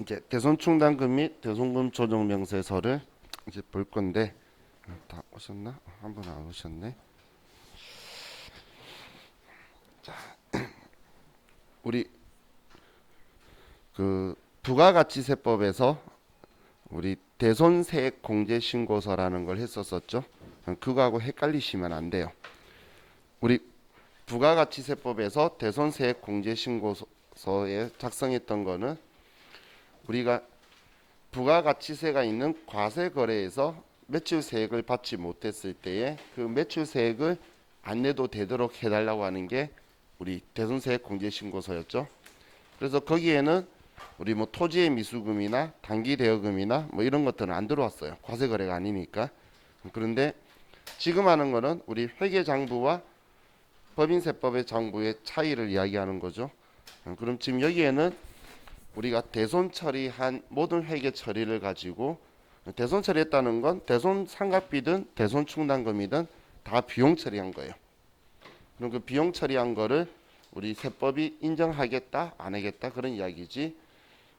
이제 대손 충당금 및 대손금 조정 명세서를 이제 볼 건데 다 오셨나? 한 분 안 오셨네. 우리 그 부가가치세법에서 우리 대손세액 공제 신고서라는 걸 했었었죠. 그거하고 헷갈리시면 안 돼요. 우리 부가가치세법에서 대손세액 공제 신고서에 작성했던 거는 우리가 부가가치세가 있는 과세거래에서 매출세액을 받지 못했을 때에 그 매출세액을 안 내도 되도록 해달라고 하는 게 우리 대손세액 공제신고서였죠. 그래서 거기에는 우리 뭐 토지의 미수금이나 단기 대여금이나 뭐 이런 것들은 안 들어왔어요. 과세거래가 아니니까. 그런데 지금 하는 거는 우리 회계장부와 법인세법의 장부의 차이를 이야기하는 거죠. 그럼 지금 여기에는 우리가 대손 처리한 모든 회계 처리를 가지고 대손 처리했다는 건 대손 상각비든 대손 충당금이든 다 비용 처리한 거예요. 그럼 그 비용 처리한 거를 우리 세법이 인정하겠다 안 하겠다 그런 이야기지.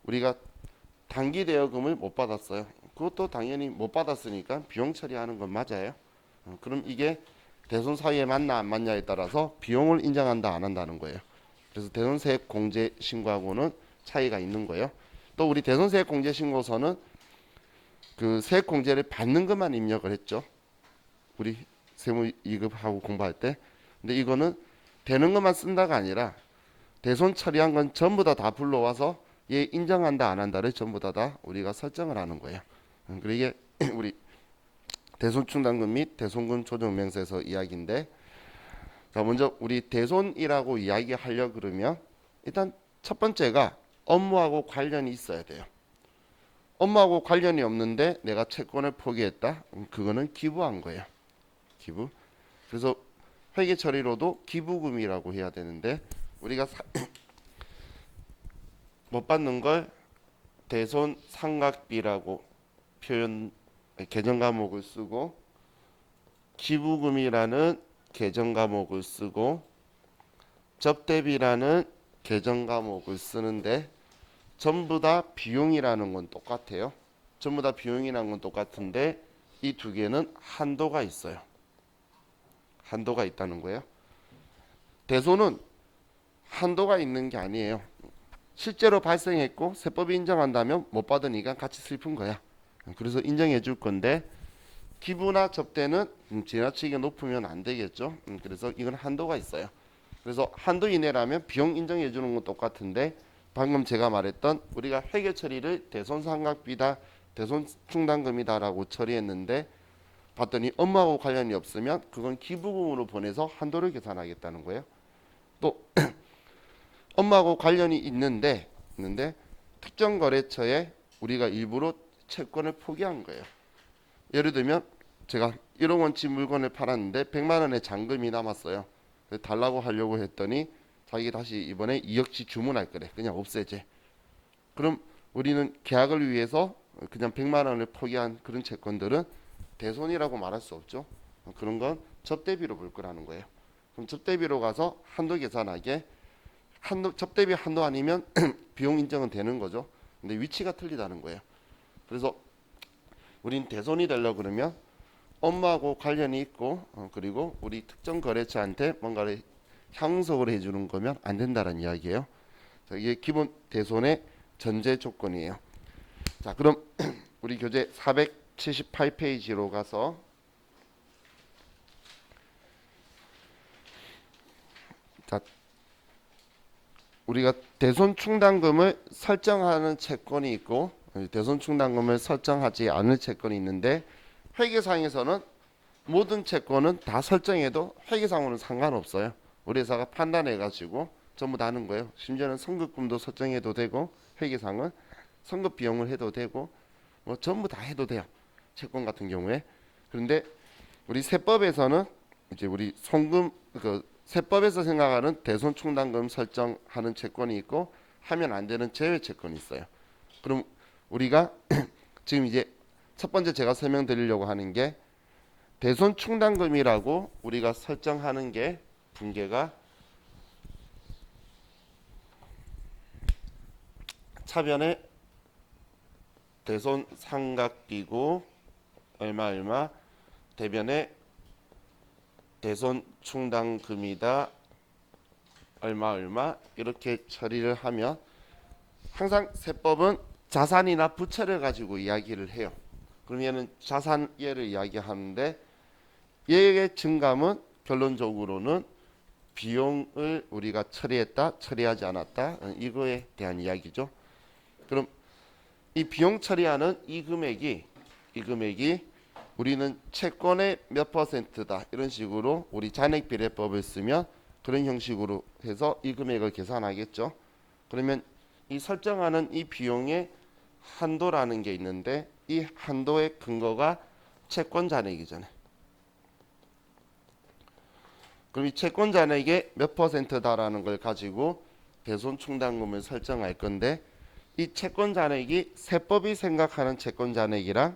우리가 단기 대여금을 못 받았어요. 그것도 당연히 못 받았으니까 비용 처리하는 건 맞아요. 그럼 이게 대손 사유에 맞나 안 맞냐에 따라서 비용을 인정한다 안 한다는 거예요. 그래서 대손세액 공제 신고하고는 차이가 있는 거예요. 또 우리 대손세액 공제 신고서는 그 세액 공제를 받는 것만 입력을 했죠. 우리 세무 2급하고 공부할 때. 근데 이거는 되는 것만 쓴다가 아니라 대손 처리한 건 전부 다 불러와서 얘 인정한다 안 한다를 전부 다 우리가 설정을 하는 거예요. 그리고 이게 우리 대손 충당금 및 대손금 조정 명세서 이야기인데, 자 먼저 우리 대손이라고 이야기하려 그러면 일단 첫 번째가 업무하고 관련이 있어야 돼요. 업무하고 관련이 없는데 내가 채권을 포기했다? 그거는 기부한 거예요. 기부. 그래서 회계 처리로도 기부금이라고 해야 되는데 우리가 못 받는 걸 대손 상각비라고 표현 계정 과목을 쓰고 기부금이라는 계정 과목을 쓰고 접대비라는 계정 과목을 쓰는데 전부 다 비용이라는 건 똑같아요. 전부 다 비용이라는 건 똑같은데 이 두 개는 한도가 있어요. 한도가 있다는 거예요. 대손은 한도가 있는 게 아니에요. 실제로 발생했고 세법이 인정한다면 못 받으니까 같이 슬픈 거야. 그래서 인정해 줄 건데 기부나 접대는 지나치게 높으면 안 되겠죠. 그래서 이건 한도가 있어요. 그래서 한도 이내라면 비용 인정해 주는 건 똑같은데 방금 제가 말했던 우리가 회계 처리를 대손 상각비다 대손 충당금이다라고 처리했는데 봤더니 업무하고 관련이 없으면 그건 기부금으로 보내서 한도를 계산하겠다는 거예요. 또 업무하고 관련이 있는데 특정 거래처에 우리가 일부러 채권을 포기한 거예요. 예를 들면 제가 1억 원치 물건을 팔았는데 100만 원의 잔금이 남았어요. 달라고 하려고 했더니 자기 다시 이번에 2억치 주문할 거래. 그냥 없애재. 그럼 우리는 계약을 위해서 그냥 100만 원을 포기한 그런 채권들은 대손이라고 말할 수 없죠. 그런 건 접대비로 볼 거라는 거예요. 그럼 접대비로 가서 한도 계산하게 한도 접대비 한도 아니면 비용 인정은 되는 거죠. 근데 위치가 틀리다는 거예요. 그래서 우린 대손이 되려고 그러면 업무하고 관련이 있고 그리고 우리 특정 거래처한테 뭔가를 향응석으로 해주는 거면 안 된다는 이야기예요. 자, 이게 기본 대손의 전제 조건이에요. 자, 그럼 우리 교재 478페이지로 가서 자, 우리가 대손 충당금을 설정하는 채권이 있고 대손 충당금을 설정하지 않을 채권이 있는데 회계상에서는 모든 채권은 다 설정해도 회계상으로는 상관없어요. 우리 회사가 판단해 가지고 전부 다 하는 거예요. 심지어는 선급금도 설정해도 되고 회계상은 선급 비용을 해도 되고 뭐 전부 다 해도 돼요. 채권 같은 경우에. 그런데 우리 세법에서는 이제 우리 송금 그 세법에서 생각하는 대손 충당금 설정하는 채권이 있고 하면 안 되는 제외 채권이 있어요. 그럼 우리가 지금 이제 첫 번째 제가 설명드리려고 하는 게 대손 충당금이라고 우리가 설정하는 게 분계가 차변에 대손 삼각비고 얼마 얼마 대변에 대손 충당금이다 얼마 얼마 이렇게 처리를 하면 항상 세법은 자산이나 부채를 가지고 이야기를 해요. 그럼 얘는 자산 예를 이야기하는데 얘의 증감은 결론적으로는 비용을 우리가 처리했다 처리하지 않았다 이거에 대한 이야기죠. 그럼 이 비용 처리하는 이 금액이 우리는 채권의 몇 퍼센트다 이런 식으로 우리 잔액비례법을 쓰면 그런 형식으로 해서 이 금액을 계산하겠죠. 그러면 이 설정하는 이 비용의 한도라는 게 있는데 이 한도의 근거가 채권 잔액이잖아요. 그럼 이 채권 잔액의 몇 퍼센트다라는 걸 가지고 대손 충당금을 설정할 건데 이 채권 잔액이 세법이 생각하는 채권 잔액이랑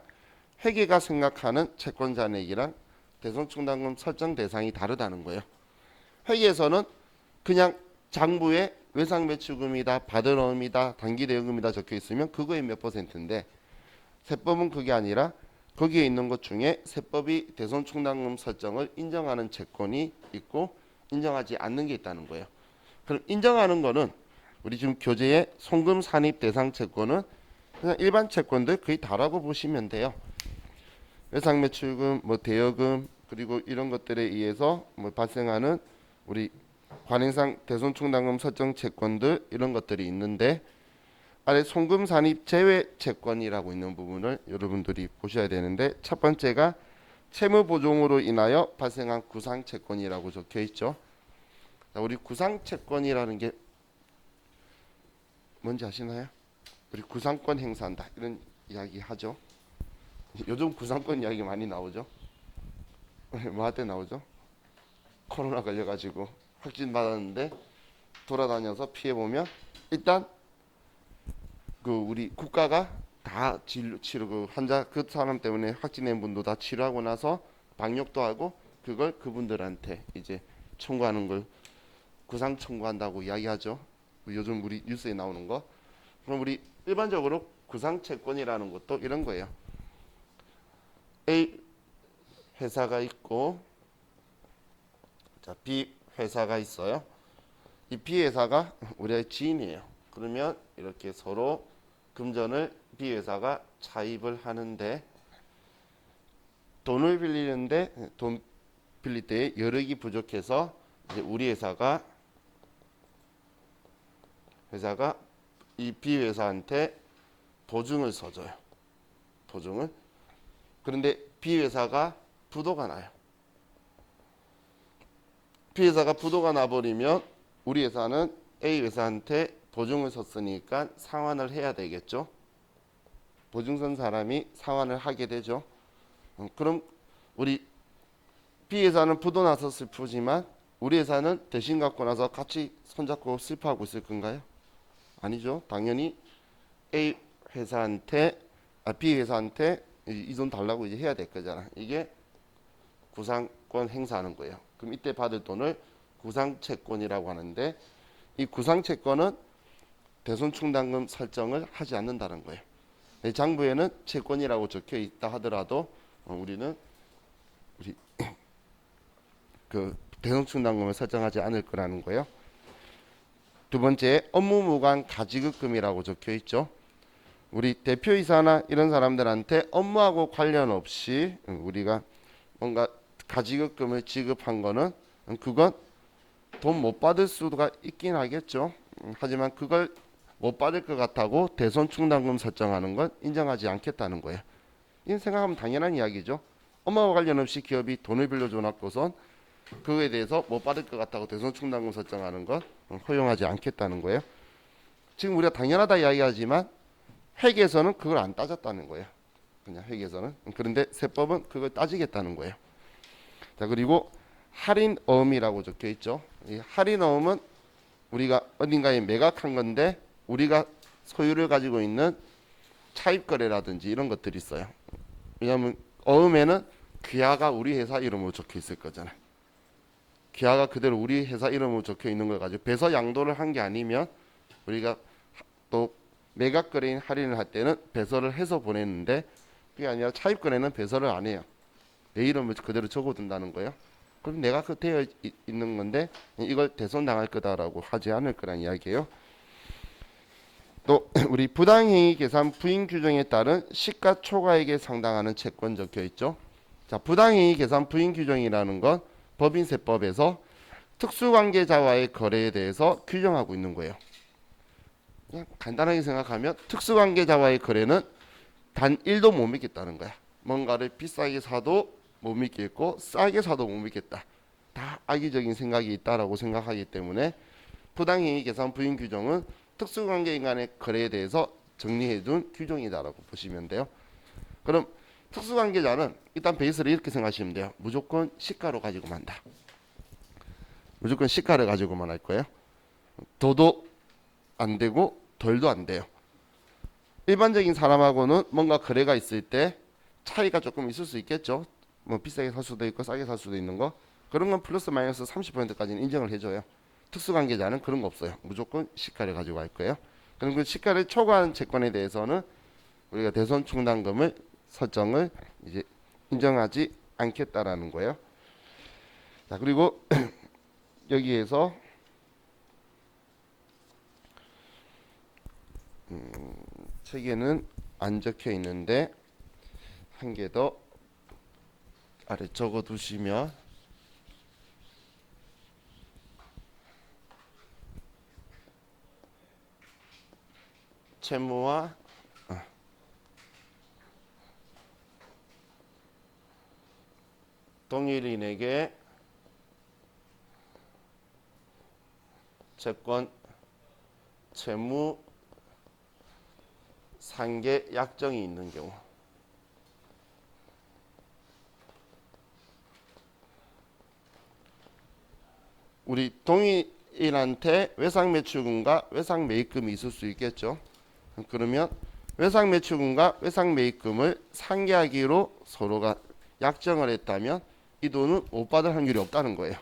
회계가 생각하는 채권 잔액이랑 대손 충당금 설정 대상이 다르다는 거예요. 회계에서는 그냥 장부에 외상 매출금이다, 받은 어음이다, 단기 대여금이다 적혀 있으면 그거의 몇 퍼센트인데 세법은 그게 아니라 거기에 있는 것 중에 세법이 대손 충당금 설정을 인정하는 채권이 있고 인정하지 않는 게 있다는 거예요. 그럼 인정하는 거는 우리 지금 교재에 송금 산입 대상 채권은 그냥 일반 채권들 거의 다라고 보시면 돼요. 외상 매출금, 뭐 대여금 그리고 이런 것들에 의해서 뭐 발생하는 우리 관행상 대손 충당금 설정 채권들 이런 것들이 있는데 아래 송금 산입 제외 채권이라고 있는 부분을 여러분들이 보셔야 되는데 첫 번째가 채무 보종으로 인하여 발생한 구상 채권이라고 적혀 있죠. 자, 우리 구상 채권이라는 게 뭔지 아시나요? 우리 구상권 행사한다 이런 이야기 하죠. 요즘 구상권 이야기 많이 나오죠. 뭐 할 때 나오죠? 코로나 걸려가지고 확진 받았는데 돌아다녀서 피해 보면 일단 그 우리 국가가 다 치료 그 환자 그 사람 때문에 확진된 분도 다 치료하고 나서 방역도 하고 그걸 그분들한테 이제 청구하는 걸 구상 청구한다고 이야기하죠. 요즘 우리 뉴스에 나오는 거. 그럼 우리 일반적으로 구상 채권이라는 것도 이런 거예요. A 회사가 있고 자 B 회사가 있어요. 이 B 회사가 우리의 지인이에요. 그러면 이렇게 서로 금전을 B 회사가 차입을 하는데 돈을 빌리는데 돈 빌릴 때 여력이 부족해서 이제 우리 회사가 이 B 회사한테 보증을 서줘요. 보증을. 그런데 B 회사가 부도가 나요. B 회사가 부도가 나버리면 우리 회사는 A 회사한테 보증을 섰으니까 상환을 해야 되겠죠. 보증 선 사람이 상환을 하게 되죠. 그럼 우리 B 회사는 부도 나서 슬프지만 우리 회사는 대신 갖고 나서 같이 손잡고 슬퍼하고 있을 건가요? 아니죠. 당연히 A 회사한테 B 회사한테 이 돈 달라고 이제 해야 될 거잖아. 이게 구상권 행사하는 거예요. 그럼 이때 받을 돈을 구상채권이라고 하는데 이 구상채권은 대손 충당금 설정을 하지 않는다는 거예요. 장부에는 채권이라고 적혀 있다 하더라도 우리는 그 대손 충당금을 설정하지 않을 거라는 거예요. 두 번째 업무 무관 가지급금이라고 적혀 있죠. 우리 대표이사나 이런 사람들한테 업무하고 관련 없이 우리가 뭔가 가지급금을 지급한 거는 그건 돈 못 받을 수가 있긴 하겠죠. 하지만 그걸 못 받을 것 같다고 대손 충당금 설정하는 건 인정하지 않겠다는 거예요. 이건 생각하면 당연한 이야기죠. 업무와 관련 없이 기업이 돈을 빌려줘 놨고선 그거에 대해서 못 받을 것 같다고 대손 충당금 설정하는 건 허용하지 않겠다는 거예요. 지금 우리가 당연하다 이야기하지만 회계에서는 그걸 안 따졌다는 거예요. 그냥 회계에서는. 그런데 세법은 그걸 따지겠다는 거예요. 자, 그리고 할인어음이라고 적혀 있죠. 이 할인어음은 우리가 어딘가에 매각한 건데 우리가 소유를 가지고 있는 차입거래라든지 이런 것들이 있어요. 왜냐하면 어음에는 귀하가 우리 회사 이름으로 적혀 있을 거잖아요. 귀하가 그대로 우리 회사 이름으로 적혀 있는 걸 가지고 배서 양도를 한 게 아니면 우리가 또 매각 거래인 할인을 할 때는 배설을 해서 보내는데 그게 아니라 차입 거래는 배설을 안 해요. 내 이름을 그대로 적어둔다는 거예요. 그럼 내가 그 되어 있는 건데 이걸 대손 당할 거다라고 하지 않을 거란 이야기예요. 또 우리 부당행위 계산 부인 규정에 따른 시가초과액에 상당하는 채권 적혀 있죠. 자, 부당행위 계산 부인 규정이라는 건 법인세법에서 특수관계자와의 거래에 대해서 규정하고 있는 거예요. 그냥 간단하게 생각하면 특수관계자와의 거래는 단 1도 못 믿겠다는 거야. 뭔가를 비싸게 사도 못 믿겠고 싸게 사도 못 믿겠다. 다 악의적인 생각이 있다라고 생각하기 때문에 부당행위 계산 부인 규정은 특수관계인 간의 거래에 대해서 정리해둔 규정이다라고 보시면 돼요. 그럼 특수관계자는 일단 베이스를 이렇게 생각하시면 돼요. 무조건 시가로 가지고 만다. 무조건 시가를 가지고만 할 거예요. 더도 안 되고 덜도 안 돼요. 일반적인 사람하고는 뭔가 거래가 있을 때 차이가 조금 있을 수 있겠죠. 뭐 비싸게 살 수도 있고 싸게 살 수도 있는 거. 그런 건 플러스 마이너스 30%까지는 인정을 해줘요. 특수관계자는 그런 거 없어요. 무조건 시가를 가지고 갈 거예요. 그럼 그 시가를 초과한 채권에 대해서는 우리가 대손 충당금을 설정을 이제 인정하지 않겠다라는 거예요. 자, 그리고 여기에서 책에는 안 적혀 있는데 한 개 더 아래 적어 두시면 채무와 동일인에게 채권 채무 상계 약정이 있는 경우 우리 동일인한테 외상매출금과 외상매입금이 있을 수 있겠죠. 그러면 외상매출금과 외상매입금을 상계하기로 서로가 약정을 했다면 이 돈은 못 받을 확률이 없다는 거예요.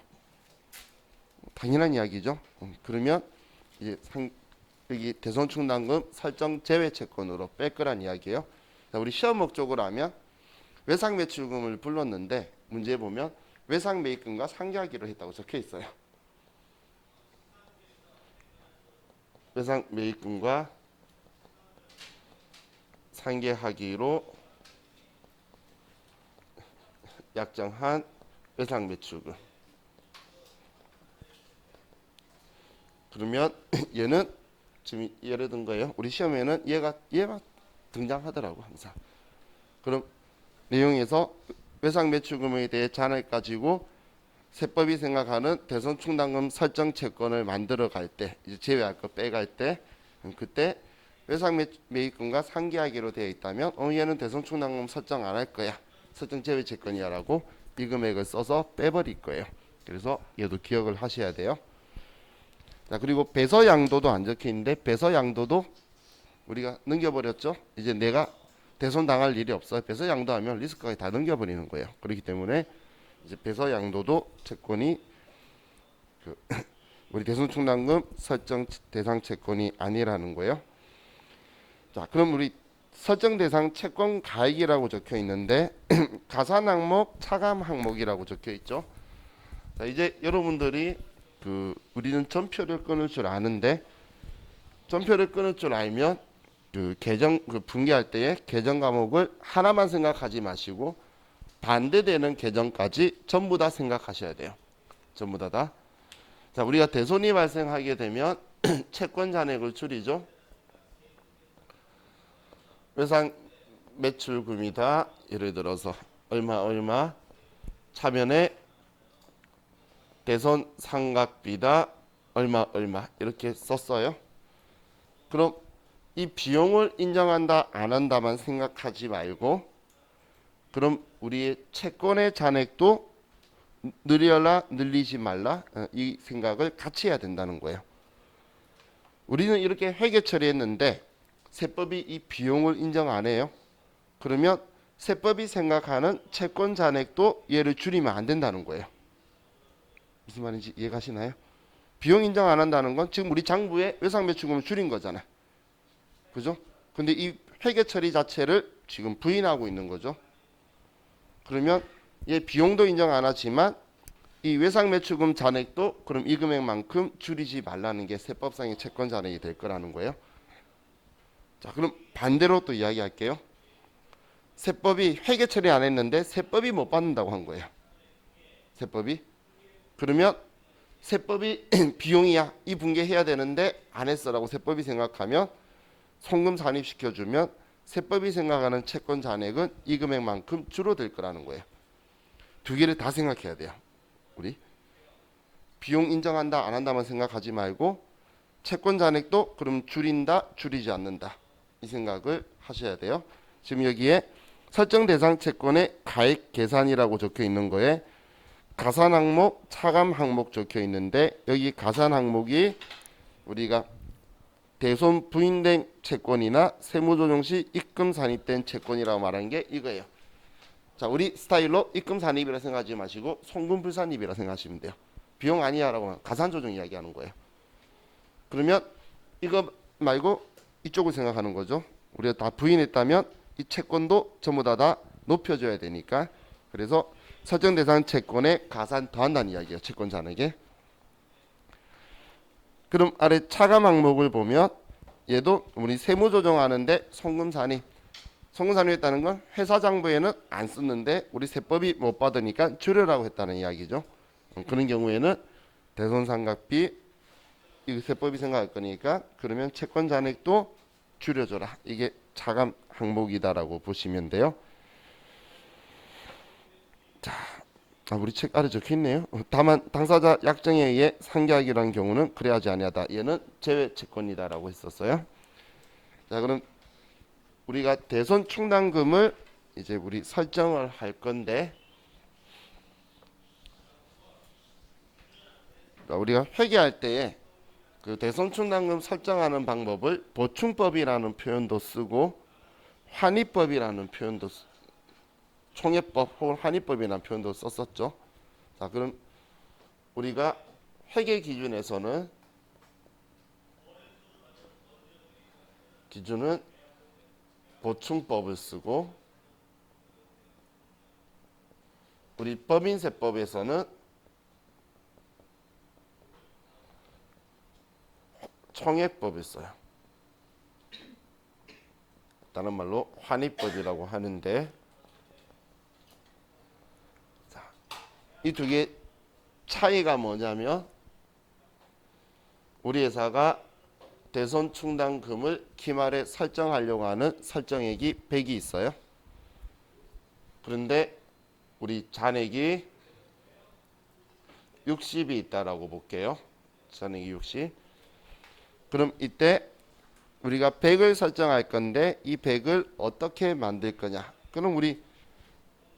당연한 이야기죠. 그러면 이제 여기 대손충당금 설정 제외 채권으로 뺄 거란 이야기예요. 자, 우리 시험 목적으로 하면 외상매출금을 불렀는데 문제 보면 외상매입금과 상계하기로 했다고 적혀 있어요. 외상매입금과 상계하기로 약정한 외상매출금. 그러면 얘는 지금 예를 든 거예요. 우리 시험에는 얘가 등장하더라고 항상. 그럼 내용에서 외상매출금에 대해 잔액 가지고 세법이 생각하는 대손충당금 설정 채권을 만들어 갈 때 이제 제외할 거 빼갈 때 그때 외상매입금과 상계하기로 되어 있다면 얘는 대손충당금 설정 안 할 거야. 설정 제외 채권이야라고 이 금액을 써서 빼버릴 거예요. 그래서 얘도 기억을 하셔야 돼요. 자, 그리고 배서양도도 안 적혀 있는데 배서양도도 우리가 넘겨버렸죠. 이제 내가 대손 당할 일이 없어요. 배서양도하면 리스크가 다 넘겨버리는 거예요. 그렇기 때문에 이제 배서양도도 채권이 우리 대손충당금 설정 대상 채권이 아니라는 거예요. 자, 그럼 우리 설정 대상 채권 가액이라고 적혀 있는데 가산 항목, 차감 항목이라고 적혀 있죠. 자, 이제 여러분들이 우리는 전표를 끊을 줄 아는데 전표를 끊을 줄 알면 분기할 때에 계정 과목을 하나만 생각하지 마시고 반대되는 계정까지 전부 다 생각하셔야 돼요. 전부 다. 자, 우리가 대손이 발생하게 되면 채권 잔액을 줄이죠. 외상 매출금이다. 예를 들어서 얼마 차면에 대손 상각비다. 얼마 이렇게 썼어요. 그럼 이 비용을 인정한다 안 한다만 생각하지 말고 그럼 우리의 채권의 잔액도 늘려라 늘리지 말라 이 생각을 같이 해야 된다는 거예요. 우리는 이렇게 회계 처리했는데 세법이 이 비용을 인정 안 해요. 그러면 세법이 생각하는 채권 잔액도 얘를 줄이면 안 된다는 거예요. 무슨 말인지 이해가시나요? 비용 인정 안 한다는 건 지금 우리 장부에 외상매출금을 줄인 거잖아. 그죠? 근데 이 회계 처리 자체를 지금 부인하고 있는 거죠. 그러면 얘 비용도 인정 안 하지만 이 외상 매출금 잔액도 그럼 이 금액만큼 줄이지 말라는 게 세법상의 채권 잔액이 될 거라는 거예요. 자, 그럼 반대로 또 이야기할게요. 세법이 회계 처리 안 했는데 세법이 못 받는다고 한 거예요. 세법이. 그러면 세법이 비용이야. 이 분개해야 되는데 안 했어라고 세법이 생각하면 송금 산입시켜주면 세법이 생각하는 채권 잔액은 이 금액만큼 줄어들 거라는 거예요. 두 개를 다 생각해야 돼요. 우리 비용 인정한다 안 한다만 생각하지 말고 채권 잔액도 그럼 줄인다 줄이지 않는다 이 생각을 하셔야 돼요. 지금 여기에 설정 대상 채권의 가액 계산이라고 적혀 있는 거에 가산 항목, 차감 항목 적혀 있는데 여기 가산 항목이 우리가 대손 부인된 채권이나 세무조정 시 입금 산입된 채권이라고 말하는 게 이거예요. 자, 우리 스타일로 입금 산입이라 생각하지 마시고 송금 불산입이라 생각하시면 돼요. 비용 아니야라고 하면 가산 조정 이야기하는 거예요. 그러면 이거 말고 이쪽을 생각하는 거죠. 우리가 다 부인했다면 이 채권도 전부 다 높여줘야 되니까 그래서 설정 대상 채권에 가산 더한다는 이야기예요. 채권 잔액에. 그럼 아래 차감 항목을 보면 얘도 우리 세무 조정하는데 송금 산입 송금산입했다는 건 회사 장부에는 안 썼는데 우리 세법이 못 받으니까 줄여라고 했다는 이야기죠. 그런 경우에는 대손상각비 이 세법이 생각할 거니까 그러면 채권 잔액도 줄여줘라. 이게 차감 항목이다라고 보시면 돼요. 자, 우리 책 아래 적혀 있네요. 다만 당사자 약정에 의해 상계하기라는 경우는 그래야지 아니하다. 얘는 제외 채권이다라고 했었어요. 자, 그럼 우리가 대손 충당금을 이제 우리 설정을 할 건데 우리가 회계할 때에 그 대손 충당금 설정하는 방법을 보충법이라는 표현도 쓰고 환입법이라는 표현도 총회법 혹은 환입법이라는 표현도 썼었죠. 자, 그럼 우리가 회계 기준은 보충법을 쓰고 우리 법인세법에서는 총회법을 써요. 다른 말로 환입법이라고 하는데 이 두 개 차이가 뭐냐면 우리 회사가 대손 충당금을 기말에 설정하려고 하는 설정액이 100이 있어요. 그런데 우리 잔액이 60이 있다라고 볼게요. 잔액이 60. 그럼 이때 우리가 100을 설정할 건데 이 100을 어떻게 만들 거냐? 그럼 우리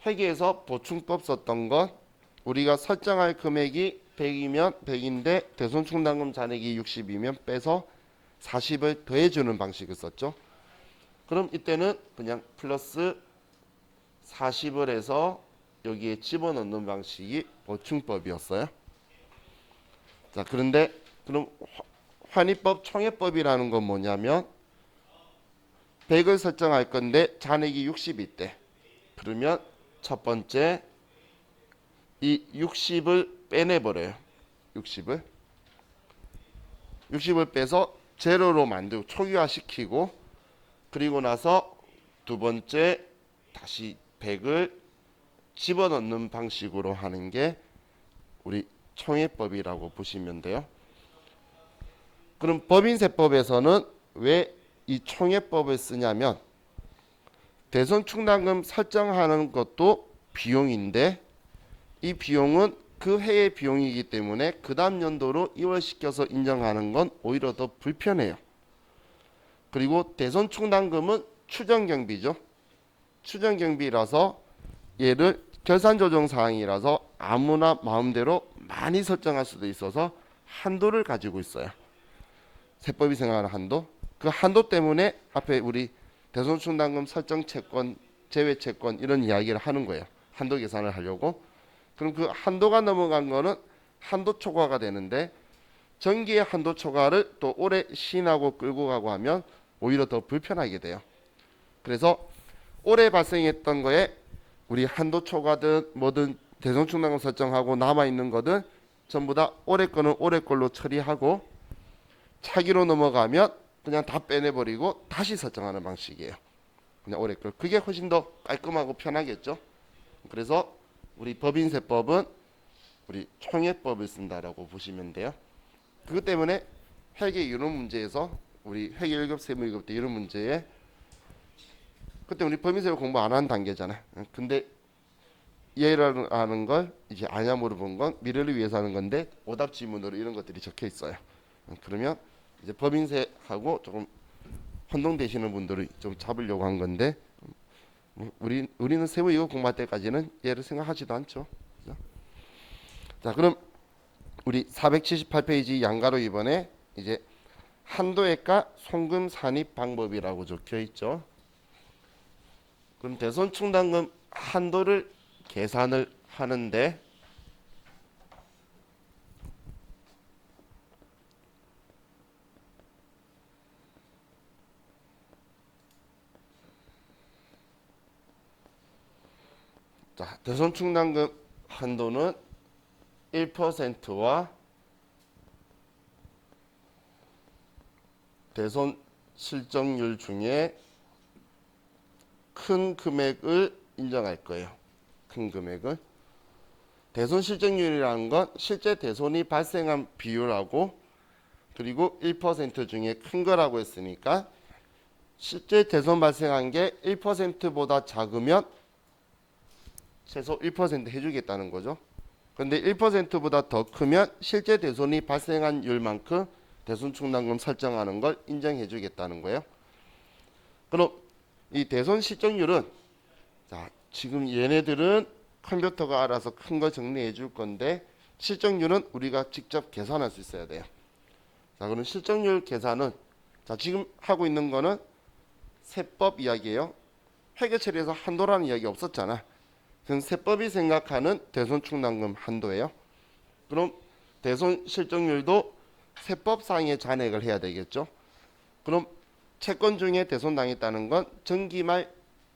회계에서 보충법 썼던 건 우리가 설정할 금액이 100이면 100인데 대손 충당금 잔액이 60이면 빼서 40을 더해주는 방식을 썼죠. 그럼 이때는 그냥 플러스 40을 해서 여기에 집어넣는 방식이 보충법이었어요. 자, 그런데 그럼 환입법 총회법이라는 건 뭐냐면 100을 설정할 건데 잔액이 60이 있대. 그러면 첫 번째 이 60을 빼내버려요. 60을 빼서 제로로 만들고 초기화시키고 그리고 나서 두 번째 다시 100을 집어넣는 방식으로 하는 게 우리 총회법이라고 보시면 돼요. 그럼 법인세법에서는 왜 이 총회법을 쓰냐면 대손 충당금 설정하는 것도 비용인데 이 비용은 그 해의 비용이기 때문에 그 다음 연도로 이월시켜서 인정하는 건 오히려 더 불편해요. 그리고 대손 충당금은 추정경비죠. 추정경비라서 얘를 결산조정 사항이라서 아무나 마음대로 많이 설정할 수도 있어서 한도를 가지고 있어요. 세법이 생각하는 한도. 그 한도 때문에 앞에 우리 대손 충당금 설정 채권, 제외 채권 이런 이야기를 하는 거예요. 한도 계산을 하려고. 그럼 그 한도가 넘어간 거는 한도 초과가 되는데 전기의 한도 초과를 또 오래 시인하고 끌고 가고 하면 오히려 더 불편하게 돼요. 그래서 올해 발생했던 거에 우리 한도 초과든 뭐든 대손 충당금 설정하고 남아 있는 거든 전부 다 올해 거는 올해 걸로 처리하고 차기로 넘어가면 그냥 다 빼내버리고 다시 설정하는 방식이에요. 그냥 올해 걸. 그게 훨씬 더 깔끔하고 편하겠죠. 그래서 우리 법인세법은 우리 총회법을 쓴다라고 보시면 돼요. 그것 때문에 회계 이론 문제에서 우리 회계 1급 세무 2급 때 이런 문제에 그때 우리 법인세법 공부 안 한 단계잖아요. 근데 이해라는 걸 이제 아냐 물어본 건 미래를 위해서 하는 건데 오답 지문으로 이런 것들이 적혀 있어요. 그러면 이제 법인세하고 조금 혼동되시는 분들을 좀 잡으려고 한 건데 우리는 세무 이거 공부할 때까지는 얘를 생각하지도 않죠. 자, 그럼 우리 478페이지 양가로 이번에 이제 한도액과 송금 산입 방법이라고 적혀 있죠. 그럼 대손 충당금 한도를 계산을 하는데 자, 대손 충당금 한도는 1%와 대손 실적률 중에 큰 금액을 인정할 거예요. 큰 금액을. 대손 실적률이라는 건 실제 대손이 발생한 비율하고 그리고 1% 중에 큰 거라고 했으니까 실제 대손 발생한 게 1%보다 작으면 최소 1% 해주겠다는 거죠. 근데 1%보다 더 크면 실제 대손이 발생한 율만큼 대손 충당금 설정하는 걸 인정해 주겠다는 거예요. 그럼 이 대손 실적률은 자, 지금 얘네들은 컴퓨터가 알아서 큰 거 정리해 줄 건데 실적률은 우리가 직접 계산할 수 있어야 돼요. 자, 그럼 실적률 계산은 자, 지금 하고 있는 거는 세법 이야기예요. 회계 처리에서 한도라는 이야기 없었잖아. 그럼 세법이 생각하는 대손 충당금 한도예요. 그럼 대손 실적률도 세법상의 잔액을 해야 되겠죠. 그럼 채권 중에 대손 당했다는 건 정기말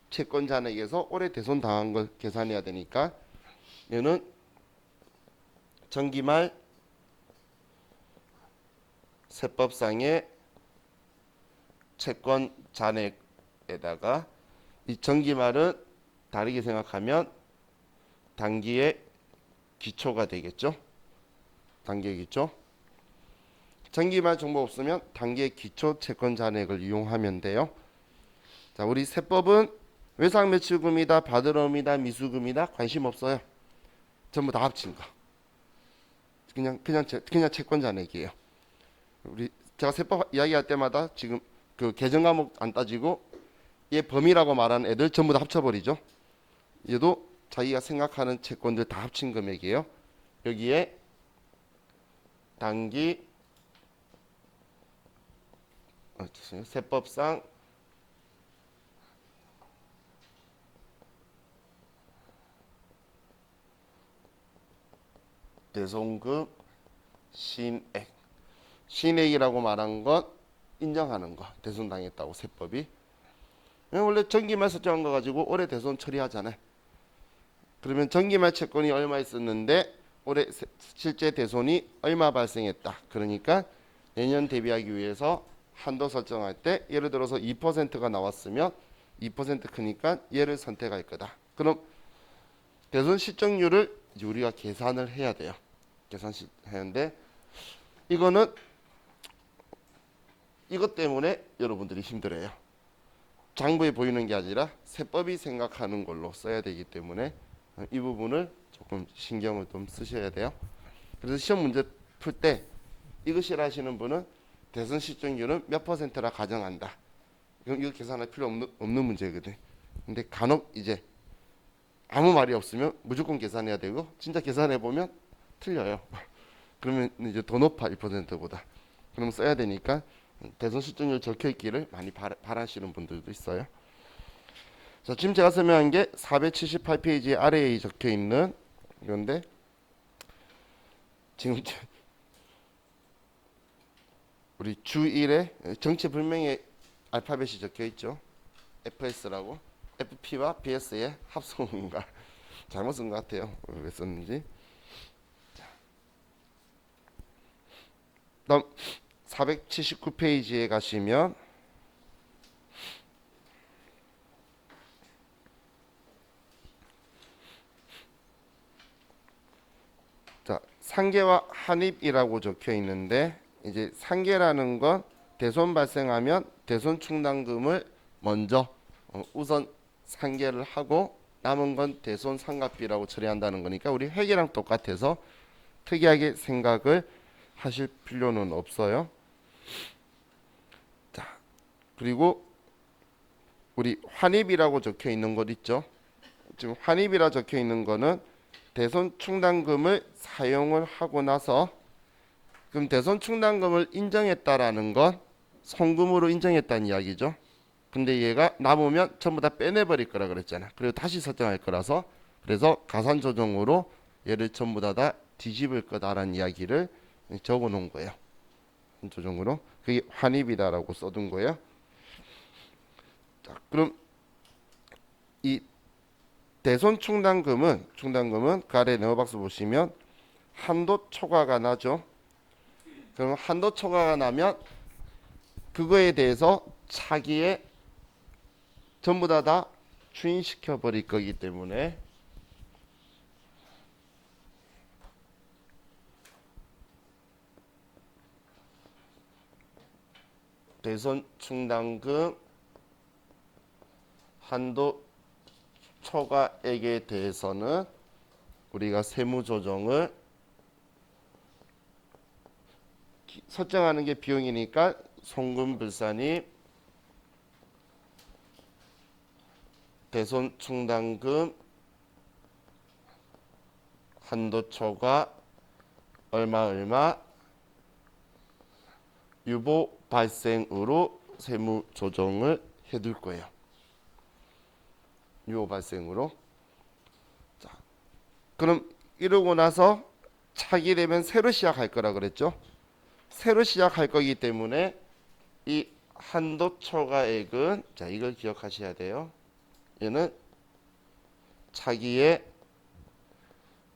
채권 잔액에서 올해 대손 당한 걸 계산해야 되니까 얘는 정기말 세법상의 채권 잔액에다가 이 정기말은 다르게 생각하면 단기의 기초가 되겠죠. 단기의 기초. 정기말 정보 없으면 단기의 기초 채권 잔액을 이용하면 돼요. 자, 우리 세법은 외상 매출금이다, 받으러움이다, 미수금이다 관심 없어요. 전부 다 합친 거. 그냥 채권 잔액이에요. 우리 제가 세법 이야기할 때마다 지금 그 계정 과목 안 따지고 얘 범위라고 말하는 애들 전부 다 합쳐버리죠. 얘도 자기가 생각하는 채권들 다 합친 금액이에요. 여기에 단기 세법상 대손금 신액 신액이라고 말한 건 인정하는 거 대손 당했다고 세법이 원래 정기말 설정한 거 가지고 올해 대손 처리하잖아요. 그러면 정기말 채권이 얼마 있었는데 올해 실제 대손이 얼마 발생했다. 그러니까 내년 대비하기 위해서 한도 설정할 때 예를 들어서 2%가 나왔으면 2% 크니까 얘를 선택할 거다. 그럼 대손 실적률을 이제 우리가 계산을 해야 돼요. 계산하는데 이거는 이것 때문에 여러분들이 힘들어요. 장부에 보이는 게 아니라 세법이 생각하는 걸로 써야 되기 때문에 이 부분을 조금 신경을 좀 쓰셔야 돼요. 그래서 시험 문제 풀 때 이거 싫어하시는 분은 대손 실적률은 몇 %라 가정한다. 이거 계산할 필요 없는 문제거든. 근데 간혹 이제 아무 말이 없으면 무조건 계산해야 되고 진짜 계산해 보면 틀려요. 그러면 이제 더 높아 1%보다. 그럼 써야 되니까 대손 실적률 적혀 있기를 많이 바라시는 분들도 있어요. 자, 지금 제가 설명한 게 478페이지 아래에 적혀 있는 이건데 지금 우리 주 1에 정체불명의 알파벳이 적혀 있죠. FS라고. FP와 BS의 합성인가? 잘못 쓴 것 같아요. 왜 썼는지. 다음 479페이지에 가시면 자, 상계와 한입이라고 적혀 있는데 이제 상계라는 건 대손 발생하면 대손 충당금을 먼저 우선 상계를 하고 남은 건 대손 상각비라고 처리한다는 거니까 우리 회계랑 똑같아서 특이하게 생각을 하실 필요는 없어요. 자, 그리고 우리 환입이라고 적혀 있는 것 있죠. 지금 환입이라 적혀 있는 거는 대손 충당금을 사용을 하고 나서 그럼 대손 충당금을 인정했다라는 건 송금으로 인정했다는 이야기죠. 근데 얘가 남으면 전부 다 빼내버릴 거라 그랬잖아. 그리고 다시 설정할 거라서 그래서 가산 조정으로 얘를 전부 다 뒤집을 거다라는 이야기를 적어 놓은 거예요. 조정으로 그게 환입이다라고 써둔 거예요. 자, 그럼 이 대손 충당금은 그 아래 네모박스 보시면 한도 초과가 나죠. 그럼 한도 초과가 나면 그거에 대해서 차기에 전부 다 추인시켜 버릴 거기 때문에 대손 충당금 한도 초과액에 대해서는 우리가 세무 조정을 설정하는 게 비용이니까 송금불산이 대손 충당금 한도 초과 얼마 유보 발생으로 세무 조정을 해둘 거예요. 유보 발생으로. 자, 그럼 이러고 나서 차기 되면 새로 시작할 거라 그랬죠. 새로 시작할 거기 때문에 이 한도 초과액은 자 이걸 기억하셔야 돼요. 얘는 차기에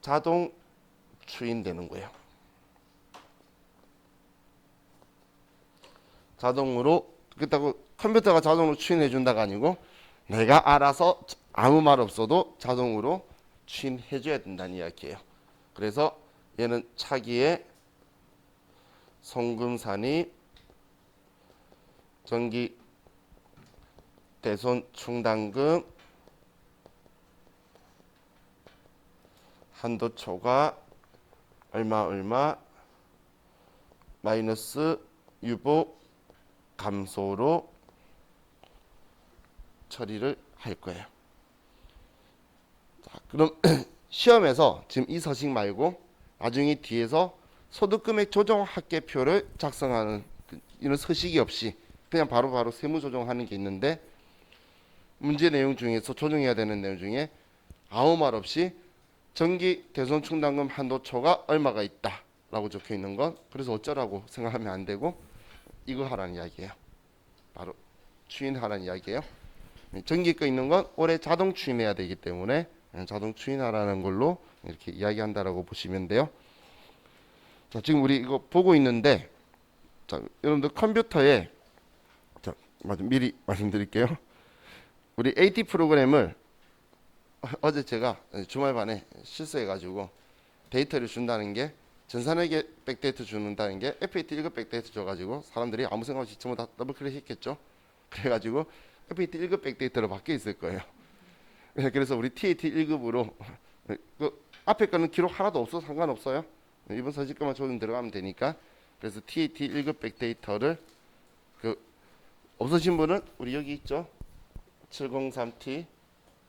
자동 추인되는 거예요. 자동으로 그렇다고 컴퓨터가 자동으로 추인해 준다가 아니고 내가 알아서 아무 말 없어도 자동으로 추인해 줘야 된다는 이야기예요. 그래서 얘는 차기에 송금산이 정기 대손 충당금 한도 초과 얼마 마이너스 유보 감소로 처리를 할 거예요. 자, 그럼 시험에서 지금 이 서식 말고 나중에 뒤에서 소득금액 조정 합계표를 작성하는 이런 서식이 없이 그냥 바로 세무 조정하는 게 있는데 문제 내용 중에서 조정해야 되는 내용 중에 아무 말 없이 정기 대손 충당금 한도초가 얼마가 있다 라고 적혀 있는 건 그래서 어쩌라고 생각하면 안 되고 이거 하라는 이야기예요. 바로 추인하라는 이야기예요. 정기 거 있는 건 올해 자동 추인해야 되기 때문에 자동 추인하라는 걸로 이렇게 이야기한다라고 보시면 돼요. 자, 지금 우리 이거 보고 있는데 자, 여러분들 컴퓨터에 자, 미리 말씀드릴게요. 우리 AT 프로그램을 어제 제가 주말반에 실수해가지고 데이터를 준다는 게 전산회계 백데이터 준다는 게 FAT 1급 백데이터 줘가지고 사람들이 아무 생각 없이 전부 다 더블 클릭했겠죠. 그래가지고 FAT 1급 백데이터로 바뀌어 있을 거예요. 그래서 우리 TAT 1급으로 그 앞에 거는 기록 하나도 없어서 상관없어요. 이번 서식까만 조금 들어가면 되니까. 그래서 TAT 1급 백데이터를 그 없으신 분은 우리 여기 있죠. 703T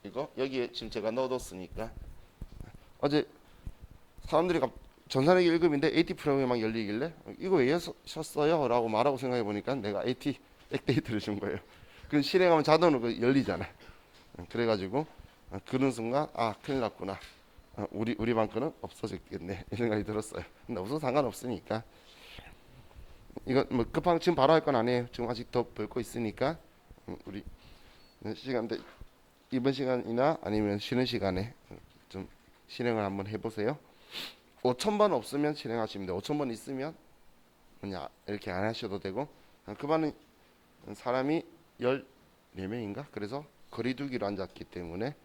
이거 여기에 지금 제가 넣어뒀으니까 어제 사람들이 전산회계 1급인데 AT 프로그램이 막 열리길래 이거 왜 하셨어요? 라고 말하고 생각해 보니까 내가 AT 백데이터를 준 거예요. 그 실행하면 자동으로 열리잖아. 그래가지고 그런 순간 아 큰일 났구나. 우리 방 거는 없어졌겠네 이 생각이 들었어요. 근데 없어도 상관없으니까. 이건 뭐 급한 지금 바로 할 건 아니에요. 지금 아직 더 볼 거 있으니까 우리 시간대 이번 시간이나 아니면 쉬는 시간에 좀 실행을 한번 해보세요. 5,000번 없으면 실행하시면 돼요. 5,000번 있으면 그냥 이렇게 안 하셔도 되고 그 반은 사람이 14명인가? 그래서 거리두기로 앉았기 때문에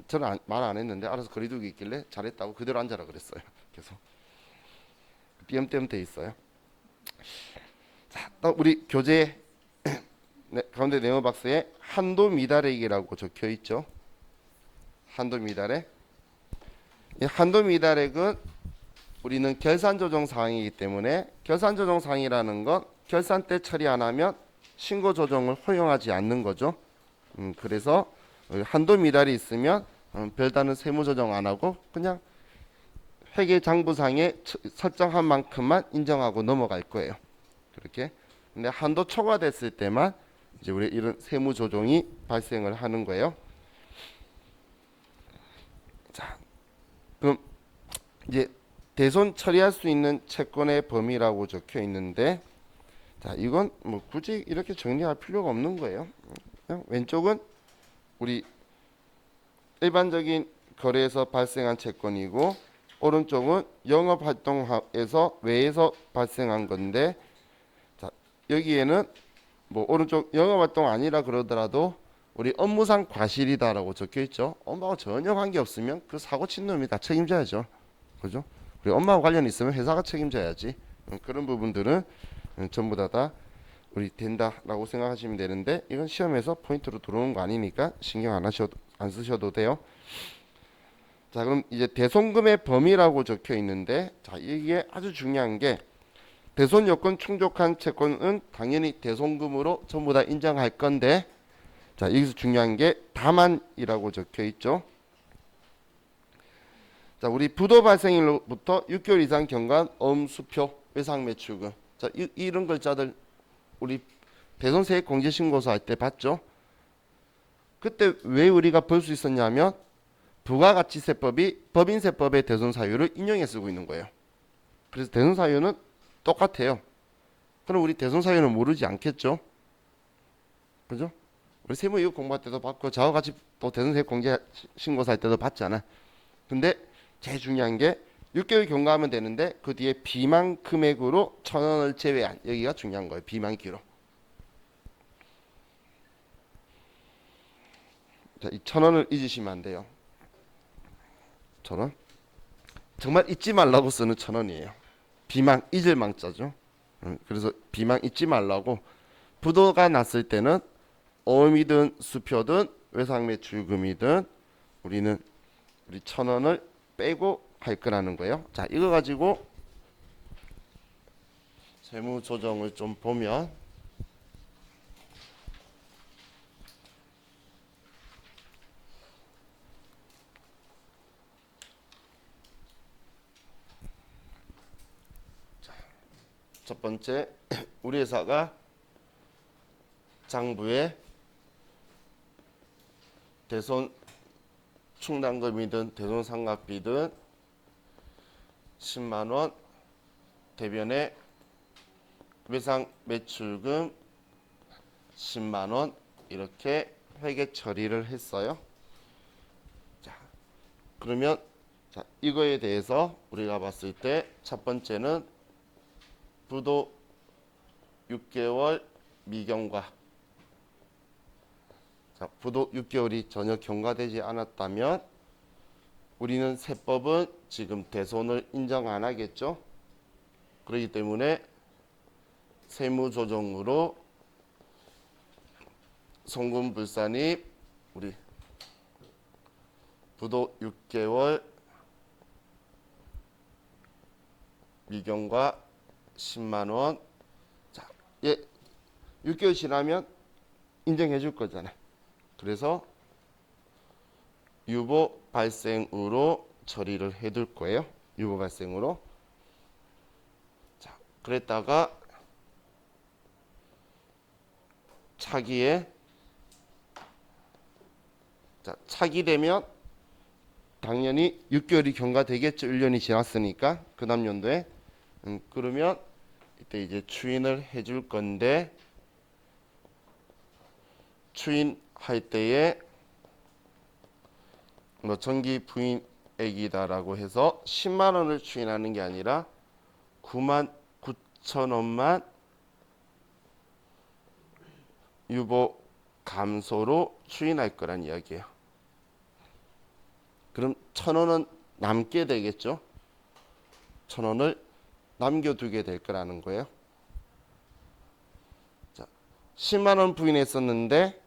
저는 말 안 했는데 알아서 거리두기 있길래 잘했다고 그대로 앉아라 그랬어요. 그래서 띄엄띄엄 돼 있어요. 자, 또 우리 교재 네, 가운데 네모 박스에 한도 미달액이라고 적혀 있죠. 한도 미달액. 이 한도 미달액은 우리는 결산 조정 사항이기 때문에 결산 조정 사항이라는 건 결산 때 처리 안 하면 신고 조정을 허용하지 않는 거죠. 그래서 한도 미달이 있으면 별다른 세무 조정 안 하고 그냥 회계 장부상에 설정한 만큼만 인정하고 넘어갈 거예요. 그렇게. 근데 한도 초과됐을 때만 이제 우리 이런 세무 조정이 발생을 하는 거예요. 자, 그럼 이제 대손 처리할 수 있는 채권의 범위라고 적혀 있는데, 자, 이건 뭐 굳이 이렇게 정리할 필요가 없는 거예요. 그냥 왼쪽은 우리 일반적인 거래에서 발생한 채권이고, 오른쪽은 영업활동에서 외에서 발생한 건데, 자, 여기에는 뭐 오른쪽 영업활동 아니라 그러더라도 우리 업무상 과실이다라고 적혀 있죠. 엄마하고 전혀 관계 없으면 그 사고 친 놈이 다 책임져야죠. 그죠? 우리 엄마하고 관련 있으면 회사가 책임져야지. 그런 부분들은 전부 다 우리 된다라고 생각하시면 되는데 이건 시험에서 포인트로 들어오는 거 아니니까 신경 안 쓰셔도 돼요. 자, 그럼 이제 대손금의 범위라고 적혀 있는데, 자, 이게 아주 중요한 게 대손 요건 충족한 채권은 당연히 대손금으로 전부 다 인정할 건데, 자, 여기서 중요한 게 다만이라고 적혀 있죠. 자, 우리 부도 발생일로부터 6개월 이상 경과한 엄수표 외상매출금. 자, 이런 글자들 우리 대손세액 공제신고서 할 때 봤죠. 그때 왜 우리가 볼 수 있었냐면 부가가치세법이 법인세법의 대손사유를 인용해 쓰고 있는 거예요. 그래서 대손사유는 똑같아요. 그럼 우리 대손사유는 모르지 않겠죠? 그죠? 우리 세무이익 공부할 때도 봤고 저와 같이 또 대손세액 공제 신고서 할 때도 봤잖아. 근데 제일 중요한 게 6개월 경과하면 되는데 그 뒤에 비만 금액으로 1,000원을 제외한, 여기가 중요한 거예요. 비만기로. 자, 이 1,000원을 잊으시면 안 돼요. 1,000원. 정말 잊지 말라고 쓰는 1,000원이에요. 비망 잊을 망자죠. 그래서 비망 잊지 말라고 부도가 났을 때는 어음이든 수표든 외상매출금이든 우리는 우리 1,000원을 빼고 할 거라는 거예요. 자, 이거 가지고 세무조정을 좀 보면 첫 번째 우리 회사가 장부에 대손 충당금이든 대손 상각비든 10만원, 대변에 외상 매출금 10만원 이렇게 회계 처리를 했어요. 자, 그러면 자, 이거에 대해서 우리가 봤을 때 첫 번째는 부도 6개월 미경과, 자, 부도 6개월이 전혀 경과되지 않았다면 우리는 세법은 지금 대손을 인정 안 하겠죠. 그렇기 때문에 세무조정으로 송금불산입 우리 부도 6개월 미경과 10만원. 자, 얘 6개월 지나면 인정해 줄 거잖아요. 그래서 유보 발생으로 처리를 해둘 거예요. 유보 발생으로. 자, 그랬다가 차기에, 자, 차기 되면 당연히 6개월이 경과되겠죠. 1년이 지났으니까 그 다음 연도에. 그러면 이때 이제 추인을 해줄 건데 추인할 때에 뭐 전기 부인액이다라고 해서 10만 원을 추인하는 게 아니라 9만 9천 원만 유보 감소로 추인할 거란 이야기예요. 그럼 1,000원은 남게 되겠죠. 1,000원을 남겨두게 될 거라는 거예요. 자, 10만 원 부인했었는데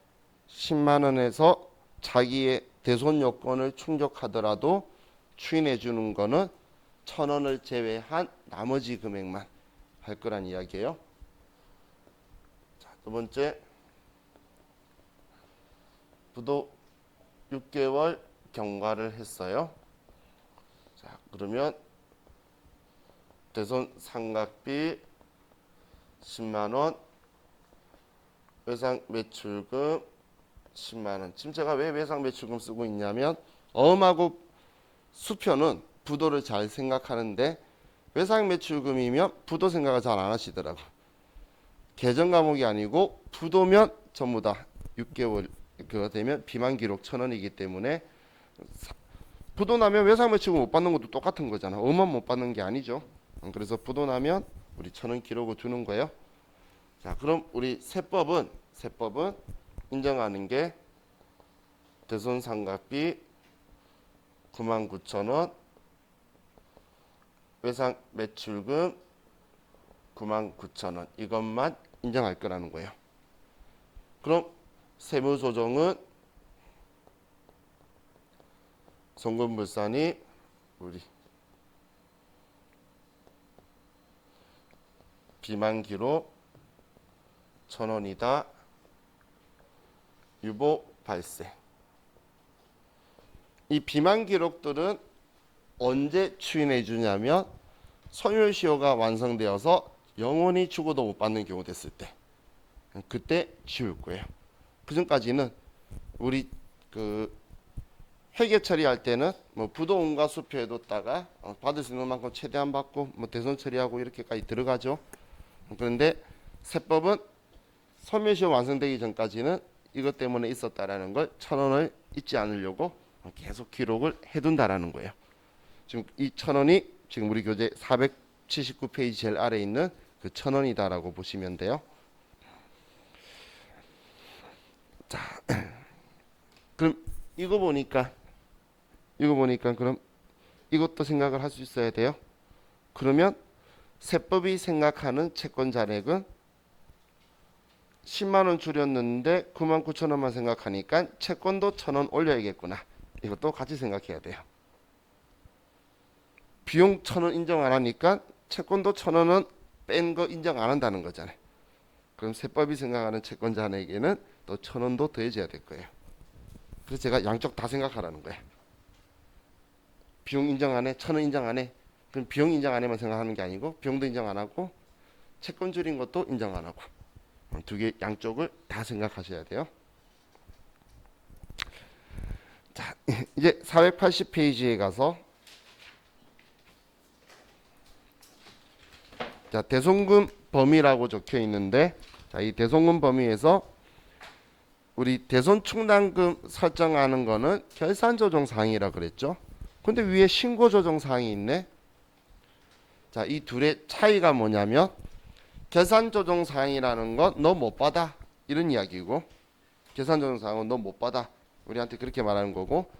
10만 원에서 자기의 대손 요건을 충족하더라도 추인해 주는 거는 1,000원을 제외한 나머지 금액만 할 거란 이야기예요. 자, 두 번째, 부도 6개월 경과를 했어요. 자, 그러면 대손 상각비 10만 원, 외상 매출금 10만 원. 지금 제가 왜 외상 매출금 쓰고 있냐면 어음하고 수표는 부도를 잘 생각하는데 외상 매출금이면 부도 생각을 잘 안 하시더라고. 계정 과목이 아니고 부도면 전부 다 6개월 그거 되면 비만 기록 1,000원이기 때문에 부도 나면 외상 매출금 못 받는 것도 똑같은 거잖아. 어음만 못 받는 게 아니죠. 그래서 부도 나면 우리 1,000원 기록을 주는 거예요. 자, 그럼 우리 세법은 인정하는 게 대손 상각비 99,000원, 외상 매출금 99,000원 이것만 인정할 거라는 거예요. 그럼 세무 조정은 송금물산이 우리 비만 기록 1,000원이다. 유보 발생. 이 비만 기록들은 언제 추인해 주냐면 소멸시효가 완성되어서 영원히 주고도 못 받는 경우 됐을 때 그때 지울 거예요. 그 전까지는 우리 그 회계 처리할 때는 뭐 부도원가 수표 해뒀다가 받을 수 있는 만큼 최대한 받고 뭐 대손 처리하고 이렇게까지 들어가죠. 그런데 세법은 소멸시효 완성되기 전까지는 이것 때문에 있었다라는 걸 1,000원을 잊지 않으려고 계속 기록을 해둔다라는 거예요. 지금 이 1,000원이 지금 우리 교재 479페이지 제일 아래에 있는 그 1,000원이다라고 보시면 돼요. 자, 그럼 이거 보니까 그럼 이것도 생각을 할 수 있어야 돼요. 그러면 세법이 생각하는 채권 잔액은 10만 원 줄였는데 99,000원만 생각하니까 채권도 1,000원 올려야겠구나. 이것도 같이 생각해야 돼요. 비용 1,000원 인정 안 하니까 채권도 1,000원은 뺀 거 인정 안 한다는 거잖아요. 그럼 세법이 생각하는 채권 잔액에는 또 1,000원도 더해져야 될 거예요. 그래서 제가 양쪽 다 생각하라는 거예요. 비용 인정 안 해, 1,000원 인정 안 해. 그럼 비용 인정 안 해만 생각하는 게 아니고 비용도 인정 안 하고 채권 줄인 것도 인정 안 하고 두 개 양쪽을 다 생각하셔야 돼요. 자, 이제 480페이지에 가서 자, 대손금 범위라고 적혀 있는데 자, 이 대손금 범위에서 우리 대손 충당금 설정하는 거는 결산 조정 사항이라 그랬죠. 근데 위에 신고 조정 사항이 있네. 자, 이 둘의 차이가 뭐냐면 계산 조정 사항이라는 건 너 못 받아 이런 이야기고 계산 조정 사항은 너 못 받아 우리한테 그렇게 말하는 거고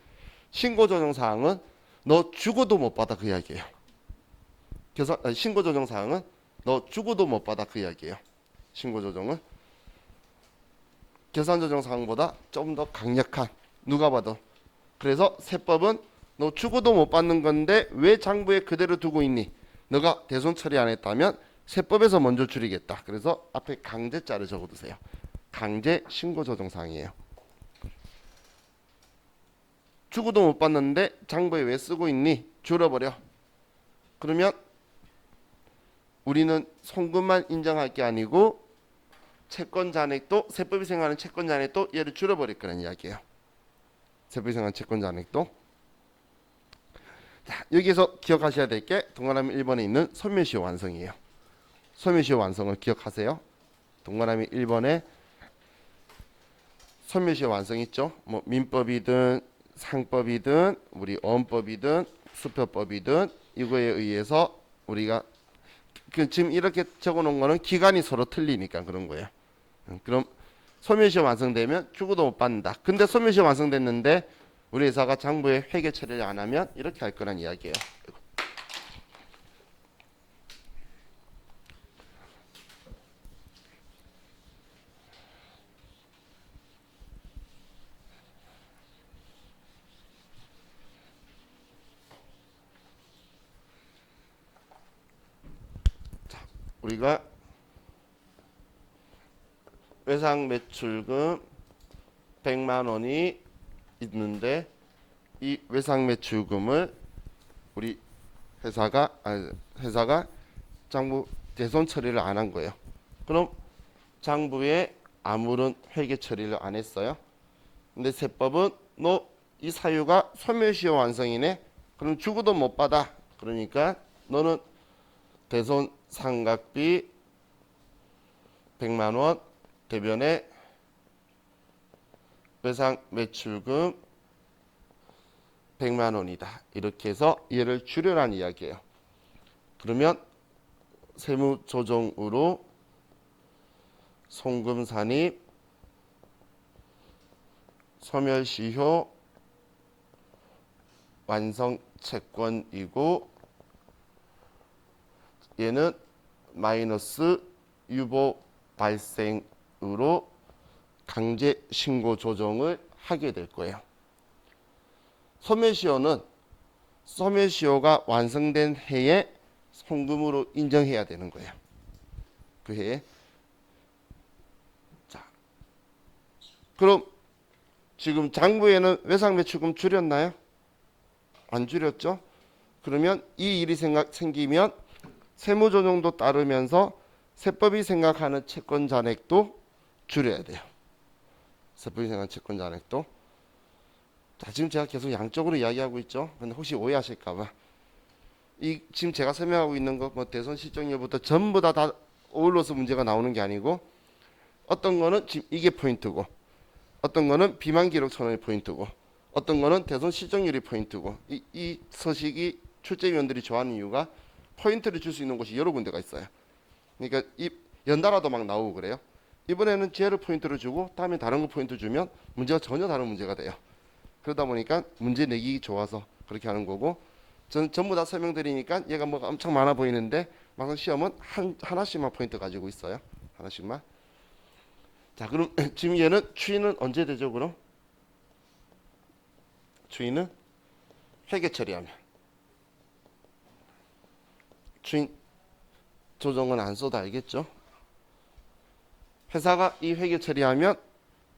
신고 조정 사항은 너 죽어도 못 받아 그 이야기예요. 신고 조정 사항은 너 죽어도 못 받아 그 이야기예요. 신고 조정은 계산 조정 사항보다 좀 더 강력한 누가 봐도. 그래서 세법은 너 죽어도 못 받는 건데 왜 장부에 그대로 두고 있니? 너가 대손 처리 안 했다면 세법에서 먼저 줄이겠다. 그래서 앞에 강제자를 적어두세요. 강제 신고 조정 사항이에요. 죽어도 못 받는데 장부에 왜 쓰고 있니? 줄여버려. 그러면 우리는 송금만 인정할 게 아니고 채권 잔액도 세법이 생각하는 채권 잔액도 얘를 줄여버릴 거라는 이야기예요. 세법이 생각하는 채권 잔액도. 자, 여기서 기억하셔야 될 게 동그라미 1번에 있는 소멸시효 완성이에요. 소멸시효 완성을 기억하세요. 동그라미 1번에 소멸시효 완성 있죠. 뭐 민법이든 상법이든 우리 어원법이든 수표법이든 이거에 의해서 우리가 지금 이렇게 적어놓은 거는 기간이 서로 틀리니까 그런 거예요. 그럼 소멸시효 완성되면 주고도 못 받는다. 근데 소멸시효 완성됐는데 우리 회사가 장부에 회계 처리를 안 하면 이렇게 할 거란 이야기예요. 우리가 외상 매출금 100만 원이 있는데 이 외상 매출금을 우리 회사가 장부 대손 처리를 안 한 거예요. 그럼 장부에 아무런 회계 처리를 안 했어요. 근데 세법은 너 이 사유가 소멸시효 완성이네. 그럼 주고도 못 받아. 그러니까 너는 대손 상각비 100만 원 대변에 외상 매출금 100만 원이다. 이렇게 해서 얘를 줄여란 이야기예요. 그러면 세무조정으로 송금산입 소멸시효 완성 채권이고 얘는 마이너스 유보 발생으로 강제 신고 조정을 하게 될 거예요. 소멸시효는 소멸시효가 완성된 해에 송금으로 인정해야 되는 거예요. 그 해에. 자, 그럼 지금 장부에는 외상매출금 줄였나요? 안 줄였죠? 그러면 이 일이 생기면 세무조정도 따르면서 세법이 생각하는 채권 잔액도 줄여야 돼요. 세법이 생각하는 채권 잔액도. 자, 지금 제가 계속 양쪽으로 이야기하고 있죠. 근데 혹시 오해하실까봐 이 지금 제가 설명하고 있는 거 뭐 대손 실적 여부터 전부 다 어울러서 문제가 나오는 게 아니고 어떤 거는 지금 이게 포인트고 어떤 거는 비만 기록 선언이 포인트고 어떤 거는 대손 실적률이 포인트고 이 서식이 출제위원들이 좋아하는 이유가 포인트를 줄 수 있는 곳이 여러 군데가 있어요. 그러니까 이 연달아도 막 나오고 그래요. 이번에는 쟤를 포인트를 주고 다음에 다른 거 포인트 주면 문제가 전혀 다른 문제가 돼요. 그러다 보니까 문제 내기 좋아서 그렇게 하는 거고 저는 전부 다 설명드리니까 얘가 뭐가 엄청 많아 보이는데 막상 시험은 하나씩만 포인트 가지고 있어요. 하나씩만. 자, 그럼 지금 얘는 추이는 언제 되죠? 그럼 추이는 회계 처리하면 추인 조정은 안 써도 알겠죠? 회사가 이 회계 처리하면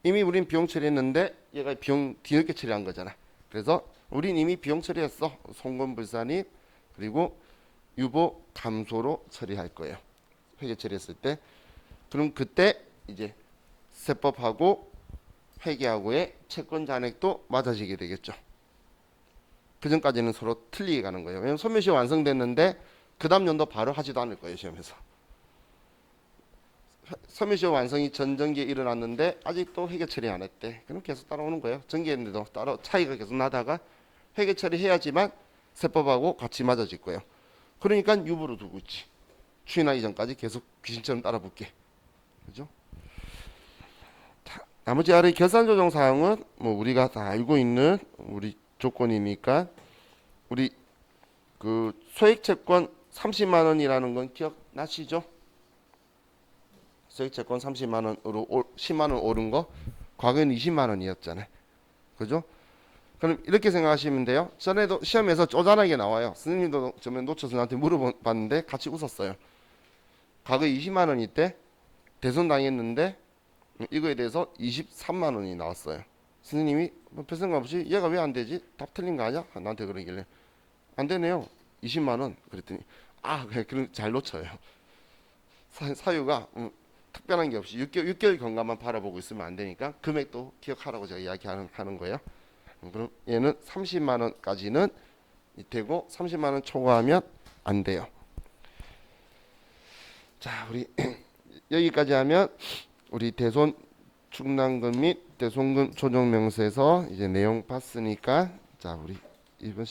이미 우린 비용 처리했는데 얘가 비용 뒤늦게 처리한 거잖아. 그래서 우린 이미 비용 처리했어. 송금불산입 그리고 유보 감소로 처리할 거예요. 회계 처리했을 때. 그럼 그때 이제 세법하고 회계하고의 채권 잔액도 맞아지게 되겠죠. 그 전까지는 서로 틀리게 가는 거예요. 왜냐면 소멸시효 완성됐는데 그 다음 연도 바로 하지도 않을 거예요. 시험에서. 소멸시효 완성이 전 전기에 일어났는데 아직도 회계 처리 안 했대. 그럼 계속 따라오는 거예요. 전기했는데도 따로 차이가 계속 나다가 회계 처리해야지만 세법하고 같이 맞아질 거예요. 그러니까 유보로 두고 있지. 추인하 이전까지 계속 귀신처럼 따라 붙게. 그죠? 나머지 아래 결산 조정 사항은 뭐 우리가 다 알고 있는 우리 조건이니까 우리 그 소액 채권 30만 원이라는 건 기억나시죠? 소액 채권 30만 원으로 10만 원 오른 거 과거에는 20만 원이었잖아요. 그죠? 그럼 이렇게 생각하시면 돼요. 전에도 시험에서 쪼잔하게 나와요. 선생님도 저번에 놓쳐서 나한테 물어봤는데 같이 웃었어요. 과거에 20만 원이 때 대손 당했는데 이거에 대해서 23만 원이 나왔어요. 선생님이 뭐 별 생각 없이 얘가 왜 안 되지? 답 틀린 거 아니야? 나한테 그러길래 안 되네요. 20만 원. 그랬더니 아 그래 그럼 잘 놓쳐요. 사유가 특별한 게 없이 6개월 경과만 바라보고 있으면 안 되니까 금액도 기억하라고 제가 이야기하는 거예요. 그럼 얘는 30만 원까지는 되고 30만 원 초과하면 안 돼요. 자, 우리 여기까지 하면 우리 대손 충당금 및 대손금 조정명세서 이제 내용 봤으니까 자, 우리 이번